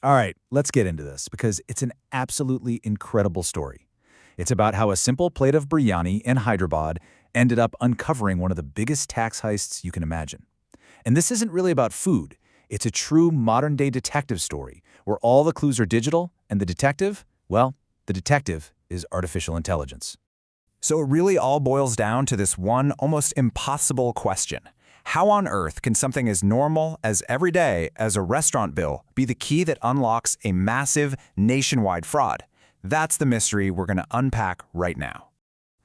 All right, let's get into this because it's an absolutely incredible story. It's about how a simple plate of biryani in Hyderabad ended up uncovering one of the biggest tax heists you can imagine. And this isn't really about food. It's a true modern-day detective story where all the clues are digital and the detective, well, the detective is artificial intelligence. So it really all boils down to this one almost impossible question. How on earth can something as normal as everyday as a restaurant bill be the key that unlocks a massive nationwide fraud? That's the mystery we're going to unpack right now.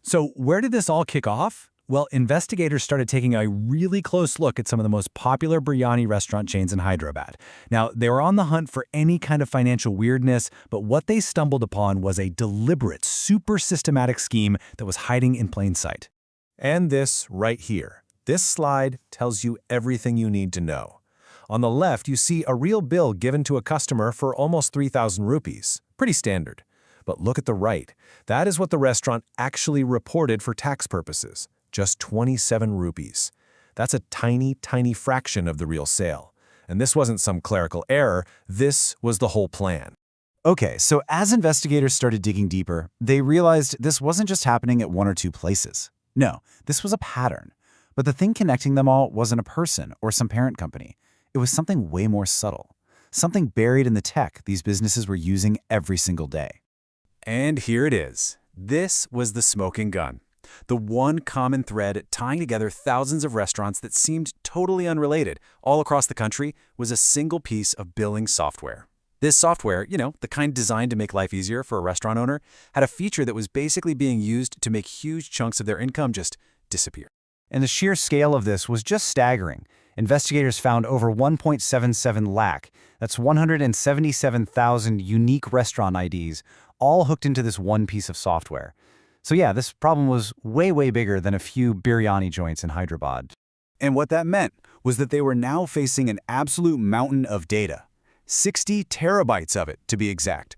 So where did this all kick off? Well, investigators started taking a really close look at some of the most popular biryani restaurant chains in Hyderabad. Now, they were on the hunt for any kind of financial weirdness, but what they stumbled upon was a deliberate, super systematic scheme that was hiding in plain sight. And this right here. This slide tells you everything you need to know. On the left, you see a real bill given to a customer for almost 3,000 rupees. Pretty standard. But look at the right. That is what the restaurant actually reported for tax purposes. Just 27 rupees. That's a tiny, tiny fraction of the real sale. And this wasn't some clerical error. This was the whole plan. Okay, so as investigators started digging deeper, they realized this wasn't just happening at one or two places. No, this was a pattern. But the thing connecting them all wasn't a person or some parent company. It was something way more subtle. Something buried in the tech these businesses were using every single day. And here it is. This was the smoking gun. The one common thread tying together thousands of restaurants that seemed totally unrelated all across the country was a single piece of billing software. This software, the kind designed to make life easier for a restaurant owner, had a feature that was basically being used to make huge chunks of their income just disappear. And the sheer scale of this was just staggering. Investigators found over 1.77 lakh, that's 177,000 unique restaurant IDs, all hooked into this one piece of software. So yeah, this problem was way, way bigger than a few biryani joints in Hyderabad. And what that meant was that they were now facing an absolute mountain of data. 60 terabytes of it, to be exact.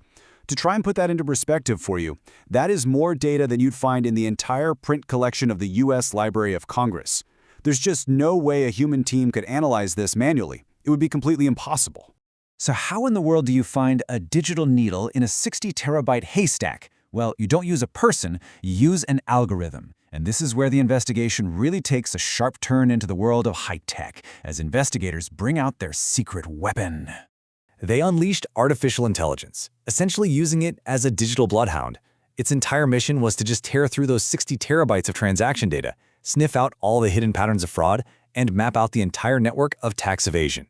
To try and put that into perspective for you, that is more data than you'd find in the entire print collection of the U.S. Library of Congress. There's just no way a human team could analyze this manually. It would be completely impossible. So how in the world do you find a digital needle in a 60 terabyte haystack? Well, you don't use a person, you use an algorithm. And this is where the investigation really takes a sharp turn into the world of high-tech, as investigators bring out their secret weapon. They unleashed artificial intelligence, essentially using it as a digital bloodhound. Its entire mission was to just tear through those 60 terabytes of transaction data, sniff out all the hidden patterns of fraud, and map out the entire network of tax evasion.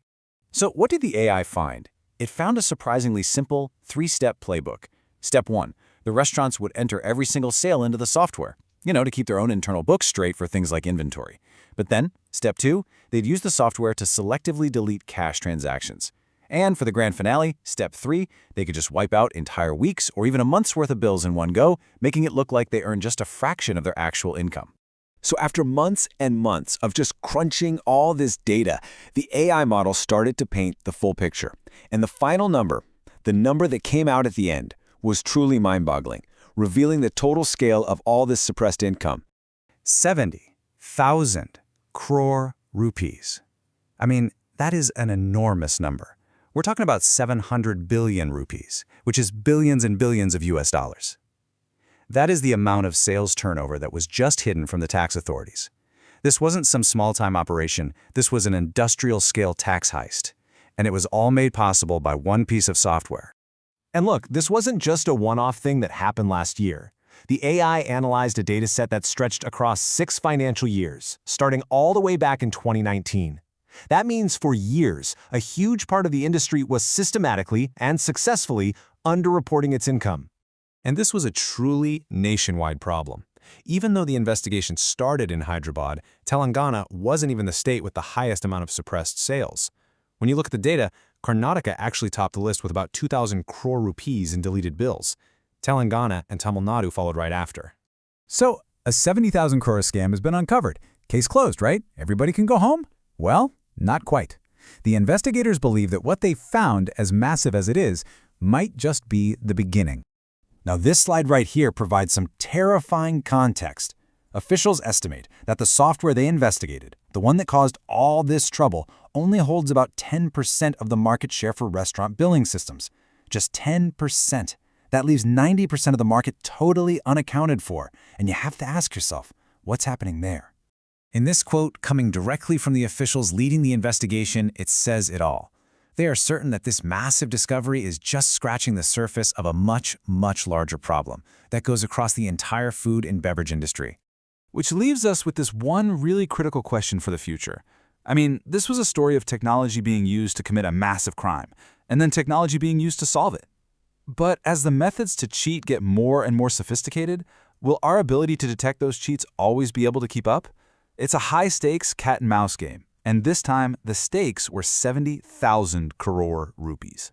So what did the AI find? It found a surprisingly simple three-step playbook. Step 1. The restaurants would enter every single sale into the software, to keep their own internal books straight for things like inventory. But then, Step 2, they'd use the software to selectively delete cash transactions. And for the grand finale, Step 3, they could just wipe out entire weeks or even a month's worth of bills in one go, making it look like they earned just a fraction of their actual income. So after months and months of just crunching all this data, the AI model started to paint the full picture. And the final number, the number that came out at the end, was truly mind-boggling, revealing the total scale of all this suppressed income. 70,000 crore rupees. I mean, that is an enormous number. We're talking about 700 billion rupees, which is billions and billions of US dollars. That is the amount of sales turnover that was just hidden from the tax authorities. This wasn't some small-time operation. This was an industrial-scale tax heist. And it was all made possible by one piece of software. And look, this wasn't just a one-off thing that happened last year. The AI analyzed a dataset that stretched across 6 financial years, starting all the way back in 2019. That means for years, a huge part of the industry was systematically and successfully underreporting its income. And this was a truly nationwide problem. Even though the investigation started in Hyderabad, Telangana wasn't even the state with the highest amount of suppressed sales. When you look at the data, Karnataka actually topped the list with about 2,000 crore rupees in deleted bills. Telangana and Tamil Nadu followed right after. So, a 70,000 crore scam has been uncovered. Case closed, right? Everybody can go home? Well, not quite. The investigators believe that what they found, as massive as it is, might just be the beginning. Now, this slide right here provides some terrifying context. Officials estimate that the software they investigated, the one that caused all this trouble, only holds about 10% of the market share for restaurant billing systems. Just 10%. That leaves 90% of the market totally unaccounted for, and you have to ask yourself, what's happening there? In this quote, coming directly from the officials leading the investigation, it says it all. They are certain that this massive discovery is just scratching the surface of a much, much larger problem that goes across the entire food and beverage industry. Which leaves us with this one really critical question for the future. I mean, this was a story of technology being used to commit a massive crime, and then technology being used to solve it. But as the methods to cheat get more and more sophisticated, will our ability to detect those cheats always be able to keep up? It's a high-stakes cat-and-mouse game, and this time the stakes were 70,000 crore rupees.